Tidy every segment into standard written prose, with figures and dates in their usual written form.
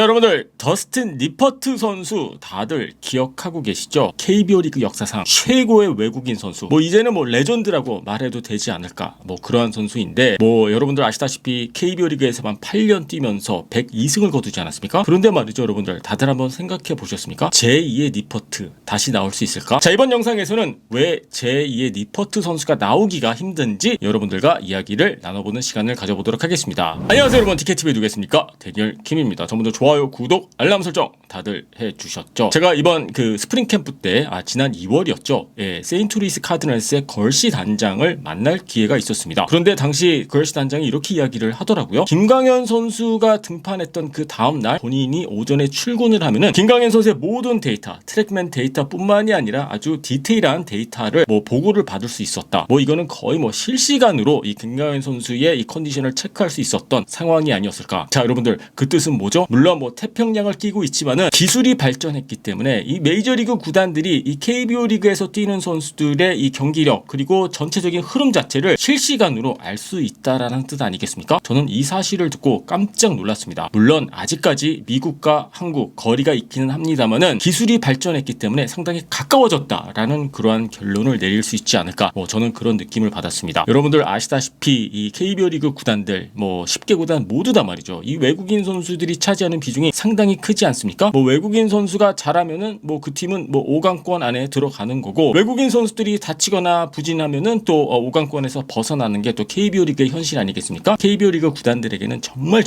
여러분들 더스틴 리퍼트 선수 다들 기억하고 계시죠? KBO 리그 역사상 최고의 외국인 선수, 이제는 레전드라고 말해도 되지 않을까, 그러한 선수인데, 여러분들 아시다시피 KBO 리그에서만 8년 뛰면서 102승을 거두지 않았습니까? 그런데 말이죠, 여러분들 다들 한번 생각해 보셨습니까? 제2의 리퍼트 다시 나올 수 있을까? 자, 이번 영상에서는 왜 제2의 리퍼트 선수가 나오기가 힘든지 여러분들과 이야기를 나눠보는 시간을 가져보도록 하겠습니다. 안녕하세요 여러분, 티켓TV의 누구겠습니까? 데니얼 킴입니다. 전부터 좋아요, 구독, 알람 설정 다들 해주셨죠? 제가 이번 스프링 캠프 때, 지난 2월이었죠. 세인트루이스 카드널스의 걸시 단장을 만날 기회가 있었습니다. 그런데 당시 걸시 단장이 이렇게 이야기를 하더라고요. 김광현 선수가 등판했던 그 다음날 본인이 오전에 출근을 하면은 김광현 선수의 모든 데이터, 트랙맨 데이터뿐만이 아니라 아주 디테일한 데이터를 보고를 받을 수 있었다. 이거는 거의 실시간으로 이 김광현 선수의 이 컨디션을 체크할 수 있었던 상황이 아니었을까. 자, 여러분들 그 뜻은 뭐죠? 물론 태평양을 끼고 있지만은 기술이 발전했기 때문에 이 메이저리그 구단들이 이 KBO 리그에서 뛰는 선수들의 이 경기력 그리고 전체적인 흐름 자체를 실시간으로 알 수 있다라는 뜻 아니겠습니까? 저는 이 사실을 듣고 깜짝 놀랐습니다. 물론 아직까지 미국과 한국 거리가 있기는 합니다만은 기술이 발전했기 때문에 상당히 가까워졌다라는 그러한 결론을 내릴 수 있지 않을까. 저는 그런 느낌을 받았습니다. 여러분들 아시다시피 이 KBO 리그 구단들 10개 구단 모두 다 말이죠. 이 외국인 선수들이 차지하는 비중이 상당히 크지 않습니까? 외국인 선수가 잘하면은 그 팀은 5강권 안에 들어가는 거고, 외국인 선수들이 다치거나 부진하면은 또 5강권에서 벗어나는 게 또 KBO 리그의 현실 아니겠습니까? KBO 리그 구단들에게는 정말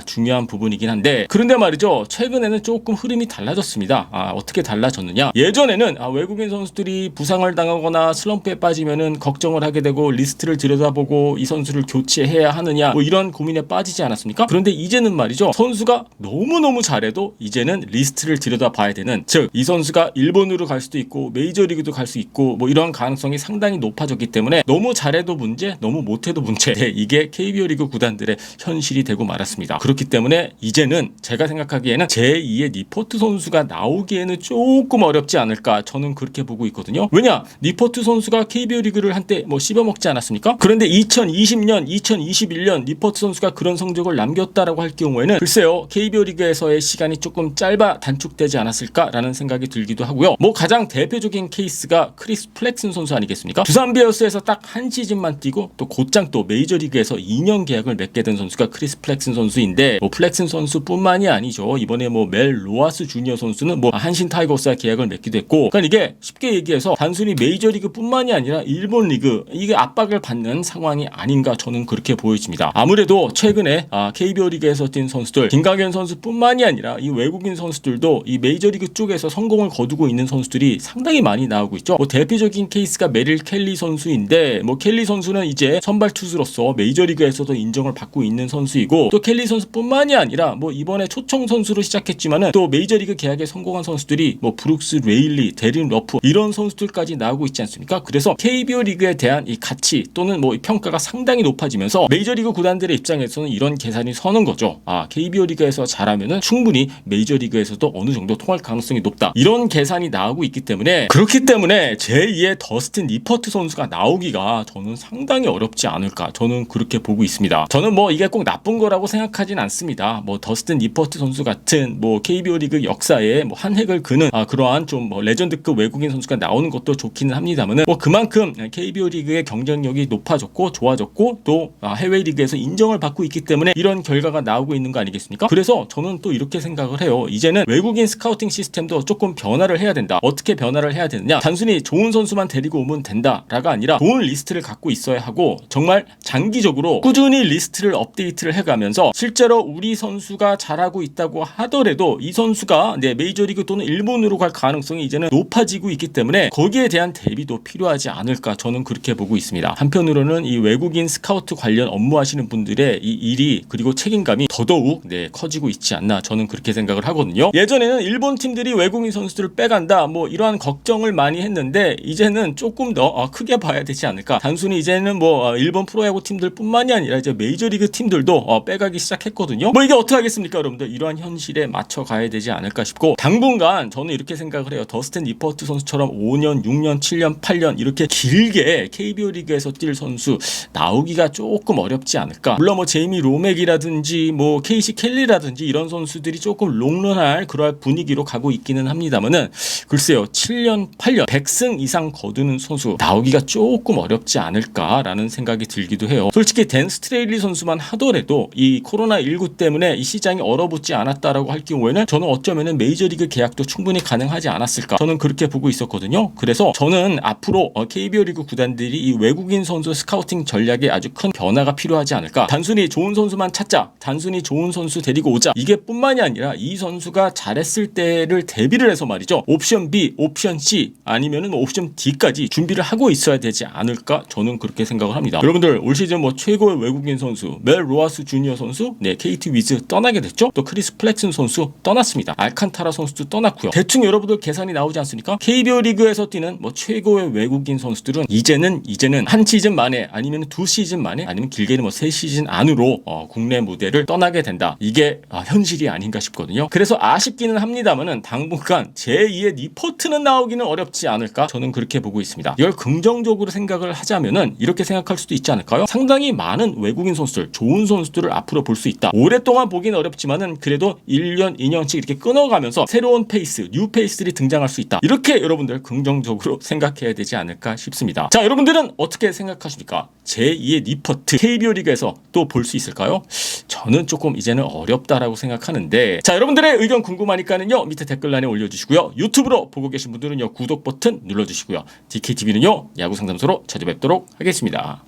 중요한 부분이긴 한데, 그런데 말이죠, 최근에는 조금 흐름이 달라졌습니다. 어떻게 달라졌느냐? 예전에는 외국인 선수들이 부상을 당하거나 슬럼프에 빠지면은 걱정을 하게 되고 리스트를 들여다보고 이 선수를 교체해야 하느냐 이런 고민에 빠지지 않았습니까? 그런데 이제는 말이죠, 선수가 너무너무 잘해도 이제는 리스트를 들여다봐야 되는, 즉 이 선수가 일본으로 갈 수도 있고 메이저리그도 갈 수 있고 이런 가능성이 상당히 높아졌기 때문에 너무 잘해도 문제, 너무 못해도 문제, 이게 KBO 리그 구단들의 현실이 되고 말았습니다. 그렇기 때문에 이제는 제가 생각하기에는 제2의 리퍼트 선수가 나오기에는 조금 어렵지 않을까, 저는 그렇게 보고 있거든요. 왜냐? 리퍼트 선수가 KBO 리그를 한때 씹어먹지 않았습니까? 그런데 2020년, 2021년 리퍼트 선수가 그런 성적을 남겼다라고 할 경우에는 글쎄요, KBO 리그에서의 시간이 조금 짧아 단축되지 않았을까라는 생각이 들기도 하고요. 가장 대표적인 케이스가 크리스 플렉슨 선수 아니겠습니까? 두산 베어스에서 딱 한 시즌만 뛰고 또 곧장 또 메이저리그에서 2년 계약을 맺게 된 선수가 크리스 플렉슨 선수인데, 플렉슨 선수뿐만이 아니죠. 이번에 멜 로하스 주니어 선수는 한신 타이거스와 계약을 맺기도 했고, 그러니까 이게 쉽게 얘기해서 단순히 메이저리그뿐만이 아니라 일본 리그, 이게 압박을 받는 상황이 아닌가, 저는 그렇게 보여집니다. 아무래도 최근에 KBO 리그에서 뛴 선수들, 김광현 선수뿐만이 아니라 이 외국인 선수들도 이 메이저리그 쪽에서 성공을 거두고 있는 선수들이 상당히 많이 나오고 있죠. 대표적인 케이스가 메릴 켈리 선수인데, 켈리 선수는 이제 선발 투수로서 메이저리그에서도 인정을 받고 있는 선수이고, 또 켈리 선수뿐만이 아니라 이번에 초청 선수로 시작했지만은 또 메이저리그 계약에 성공한 선수들이 브룩스 레일리, 데린 러프 이런 선수들까지 나오고 있지 않습니까? 그래서 KBO 리그에 대한 이 가치 또는 이 평가가 상당히 높아지면서 메이저리그 구단들의 입장에서는 이런 계산이 서는 거죠. KBO 리그에서 잘하면은 충분히 메이저리그에서도 어느 정도 통할 가능성이 높다, 이런 계산이 나오고 있기 때문에, 그렇기 때문에 제2의 더스틴 리퍼트 선수가 나오기가 저는 상당히 어렵지 않을까, 저는 그렇게 보고 있습니다. 저는 이게 꼭 나쁜 거라고 생각하진 않습니다. 더스틴 리퍼트 선수 같은 KBO 리그 역사에 한 획을 그는 그러한 좀 레전드급 외국인 선수가 나오는 것도 좋기는 합니다만은, 그만큼 KBO 리그의 경쟁력이 높아졌고 좋아졌고 또 해외 리그에서 인정을 받고 있기 때문에 이런 결과가 나오고 있는 거 아니겠습니까? 그래서 저는 또 이렇게 생각을 해요. 이제는 외국인 스카우팅 시스템도 조금 변화를 해야 된다. 어떻게 변화를 해야 되느냐? 단순히 좋은 선수만 데리고 오면 된다라가 아니라 좋은 리스트를 갖고 있어야 하고, 정말 장기적으로 꾸준히 리스트를 업데이트를 해가면서 실제로 우리 선수가 잘하고 있다고 하더라도 이 선수가 메이저리그 또는 일본으로 갈 가능성이 이제는 높아지고 있기 때문에 거기에 대한 대비도 필요하지 않을까, 저는 그렇게 보고 있습니다. 한편으로는 이 외국인 스카우트 관련 업무하시는 분들의 이 일이 그리고 책임감이 더더욱 커지고 있지 않나, 저는 그렇게 생각을 하거든요. 예전에는 일본 팀들이 외국인 선수들을 빼간다 이러한 걱정을 많이 했는데, 이제는 조금 더 크게 봐야 되지 않을까. 단순히 이제는 일본 프로야구 팀들 뿐만이 아니라 이제 메이저리그 팀들도 빼가기 시작했거든요. 이게 어떻게 하겠습니까 여러분들? 이러한 현실에 맞춰 가야 되지 않을까 싶고, 당분간 저는 이렇게 생각을 해요. 더스틴 리퍼트 선수처럼 5년, 6년, 7년, 8년 이렇게 길게 KBO 리그에서 뛸 선수 나오기가 조금 어렵지 않을까. 물론 제이미 로맥이라든지 KC 켈리라든지 이런 선수들이 조금 롱런할 그럴 분위기로 가고 있기는 합니다만은 글쎄요 7년 8년 100승 이상 거두는 선수 나오기가 조금 어렵지 않을까라는 생각이 들기도 해요. 솔직히 댄 스트레일리 선수만 하더라도 이 코로나19 때문에 이 시장이 얼어붙지 않았다라고 할 경우에는 저는 어쩌면은 메이저리그 계약도 충분히 가능하지 않았을까 저는 그렇게 보고 있었거든요. 그래서 저는 앞으로 KBO 리그 구단들이 이 외국인 선수 스카우팅 전략에 아주 큰 변화가 필요하지 않을까. 단순히 좋은 선수만 찾자, 단순히 좋은 선수 데리고 오자 이게 뿐만이 아니라 이 선수가 잘했을 때를 대비를 해서 말이죠. 옵션 B, 옵션 C 아니면은 옵션 D까지 준비를 하고 있어야 되지 않을까 저는 그렇게 생각을 합니다. 여러분들 올 시즌 뭐 최고의 외국인 선수 멜 로하스 주니어 선수 KT 위즈 떠나게 됐죠. 또 크리스 플렉슨 선수 떠났습니다. 알칸타라 선수도 떠났고요. 대충 여러분들 계산이 나오지 않습니까? KBO 리그에서 뛰는 뭐 최고의 외국인 선수들은 이제는 한 시즌 만에 아니면 두 시즌 만에 아니면 길게는 뭐 세 시즌 안으로 국내 무대를 떠나게 된다. 이게 현실이 아닌가 싶거든요. 그래서 아쉽기는 합니다만은 당분간 제2의 니퍼트는 나오기는 어렵지 않을까 저는 그렇게 보고 있습니다. 이걸 긍정적으로 생각을 하자면은 이렇게 생각할 수도 있지 않을까요? 상당히 많은 외국인 선수들, 좋은 선수들을 앞으로 볼 수 있다. 오랫동안 보기는 어렵지만은 그래도 1년, 2년씩 이렇게 끊어가면서 새로운 페이스, 뉴 페이스들이 등장할 수 있다. 이렇게 여러분들 긍정적으로 생각해야 되지 않을까 싶습니다. 자, 여러분들은 어떻게 생각하십니까? 제2의 니퍼트 KBO 리그에서 또 볼 수 있을까요? 저는 조금 이제는 어렵다라고 생각하는데 자, 여러분들의 의견 궁금하니까는요 밑에 댓글란에 올려주시고요. 유튜브로 보고 계신 분들은요 구독 버튼 눌러주시고요. DKTV는요 야구 상담소로 찾아뵙도록 하겠습니다.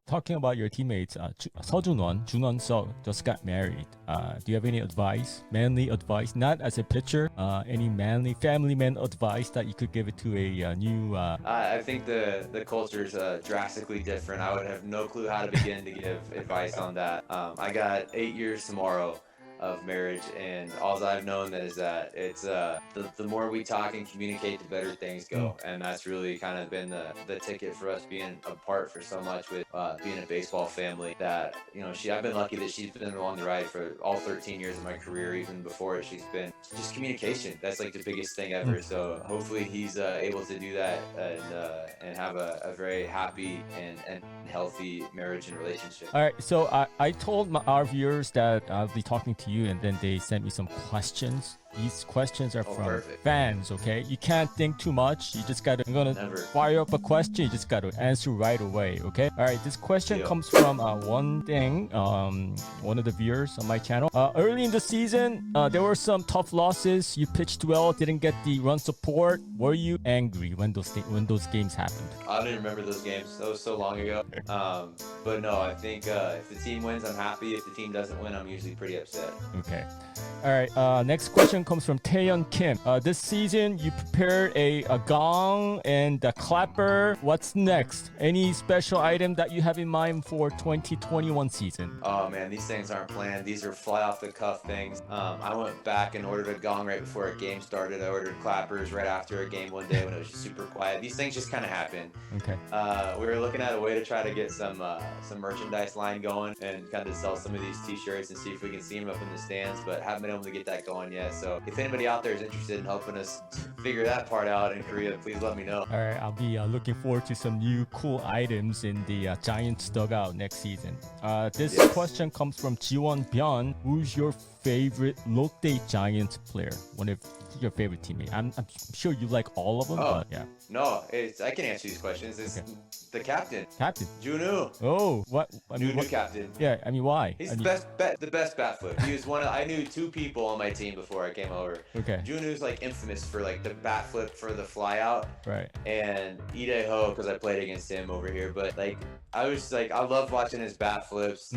Talking about your teammates, Seo Junwon Seo just got married. Do you have any advice, manly advice, not as a pitcher, any manly family man advice that you could give it to a new? I think the culture is drastically different. I would have no clue how to begin to give advice on that. I got 8 years tomorrow of marriage, and all I've known is that it's the more we talk and communicate, the better things go, and that's really kind of been the ticket for us being apart for so much with being a baseball family. That I've been lucky that she's been along the ride for all 13 years of my career. Even before it, she's been just communication. That's like the biggest thing ever. So hopefully he's able to do that and have a very happy and healthy marriage and relationship. All right, so I told our viewers that I'll be talking to you, and then they sent me some questions. These questions are from perfect. fans, okay? You can't think too much. You just gotta, I'm gonna Never. fire up a question. You just gotta answer right away, okay? All right, this question Deal. comes from one of the viewers on my channel. Early in the season, there were some tough losses. You pitched well, didn't get the run support. Were you angry when those games happened? I don't even remember those games. That was so long ago. But no, I think if the team wins, I'm happy. If the team doesn't win, I'm usually pretty upset. Okay. All right. Next question comes from Taeyeon Kim. This season, you prepared a gong and a clapper. What's next? Any special item that you have in mind for 2021 season? Oh man, these things aren't planned. These are fly off the cuff things. I went back and ordered a gong right before a game started. I ordered clappers right after a game one day when it was just super quiet. These things just kind of happen. Okay. We were looking at a way to try to get some merchandise line going and kind of sell some of these T-shirts and see if we can see them up in the stands, but haven't been able to get that going yet. So if anybody out there is interested in helping us figure that part out in Korea, please let me know. All right. I'll be looking forward to some new cool items in the Giants dugout next season. This Yes. question comes from Jiwon Byun. Who's your favorite Lotte Giants player? One of your favorite teammate? I'm sure you like all of them, Oh. but yeah. No, I can answer these questions. It's Okay. the captain, Captain. Junwoo. Oh, what? I mean, New what- captain. Yeah, I mean, why? He's I the mean, best bat flip. He was I knew 2 people on my team before I came over. Okay. Junwoo's like infamous for like the bat flip for the fly out, Right. and Ide Ho because I played against him over here. But like I love watching his bat flips.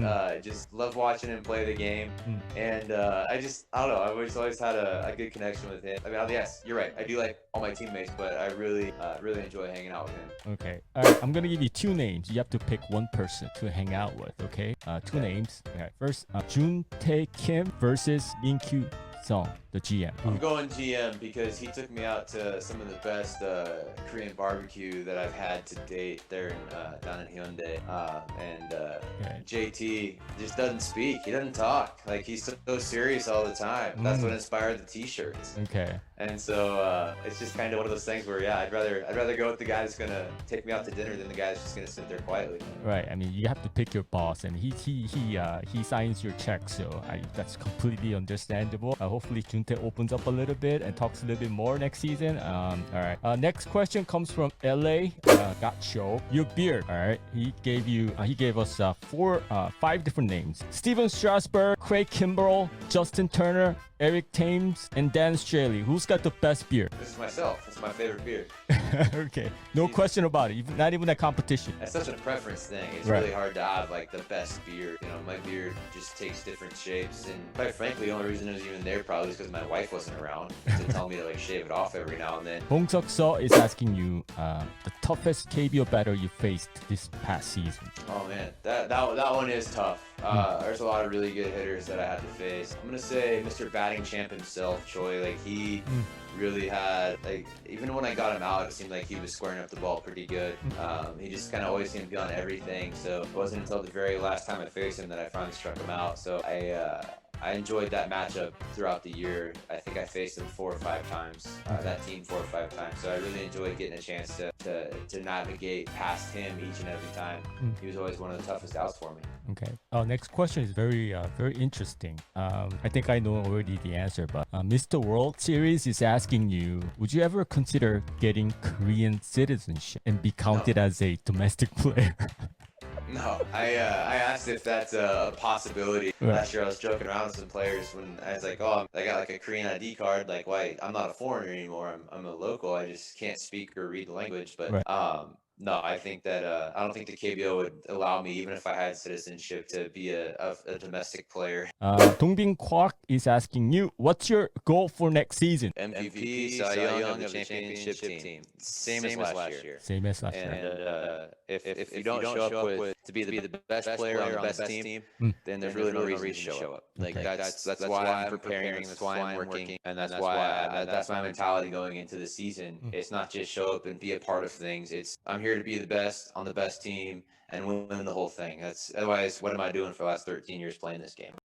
Just love watching him play the game, and I don't know. I've always had a good connection with him. I mean, yes, you're right. I do like all my teammates, but I really enjoy hanging out with him. Okay. All right. I'm gonna give you 2 names. You have to pick one person to hang out with. Okay. 2 names. Okay. First, Jun Tae Kim versus Min Kyu Song, the GM. I'm going GM because he took me out to some of the best Korean barbecue that I've had to date there in down in Hyundai. Okay. JT just doesn't speak. He doesn't talk. Like he's so serious all the time. That's what inspired the T-shirts. Okay. And so it's just kind of one of those things where I'd rather go with the guy that's gonna take me out to dinner than the guy that's just gonna sit there quietly. Right. I mean, you have to pick your boss, and he signs your check, so that's completely understandable. Hopefully, Juntae opens up a little bit and talks a little bit more next season. All right. Next question comes from LA. Got show your beard. All right. He gave us 5 different names: Steven Strasburg, Craig Kimbrell, Justin Turner, Eric Thames, and Dan Straley. Who's got the best beard? This is myself. It's my favorite beard. Okay, no question about it. Not even a competition. That's such a preference thing. It's Right. really hard to have like the best beard. You know, my beard just takes different shapes, and quite frankly, the only reason it was even there probably is because my wife wasn't around to tell me to like shave it off every now and then. Bong-seok Seo is asking you the toughest KBO battle you faced this past season. Oh man, that one is tough. There's a lot of really good hitters that I had to face. I'm gonna say Mr. Batting Champ himself, Choi. Like he really had like even when I got him out, it seemed like he was squaring up the ball pretty good. He just kind of always seemed to be on everything. So it wasn't until the very last time I faced him that I finally struck him out. So I enjoyed that matchup throughout the year. I think I faced him 4 or 5 times. That team 4 or 5 times. So I really enjoyed getting a chance to navigate past him each and every time. He was always one of the toughest outs for me. Okay. Next question is very interesting. I think I know already the answer, but Mr. World Series is asking you: would you ever consider getting Korean citizenship and be counted as a domestic player? No, I asked if that's a possibility. Right. Last year I was joking around with some players when I was like, oh, I got like a Korean ID card. Like, why? I'm not a foreigner anymore. I'm a local. I just can't speak or read the language. But Right. no, I think that I don't think the KBO would allow me, even if I had citizenship, to be a domestic player. Dongbin Kwak is asking you: what's your goal for next season? MVP, Cy Young of the championship team. Same as last year. Same as last year. And if you don't show up with to be the best player on the best team, then there's really no reason to show up. Like Okay. that's why I'm preparing. That's why I'm working, and that's why that's my mentality going into the season. It's not just show up and be a part of things. It's I'm here to be the best on the best team and win the whole thing. That's otherwise, what am I doing for the last 13 years playing this game?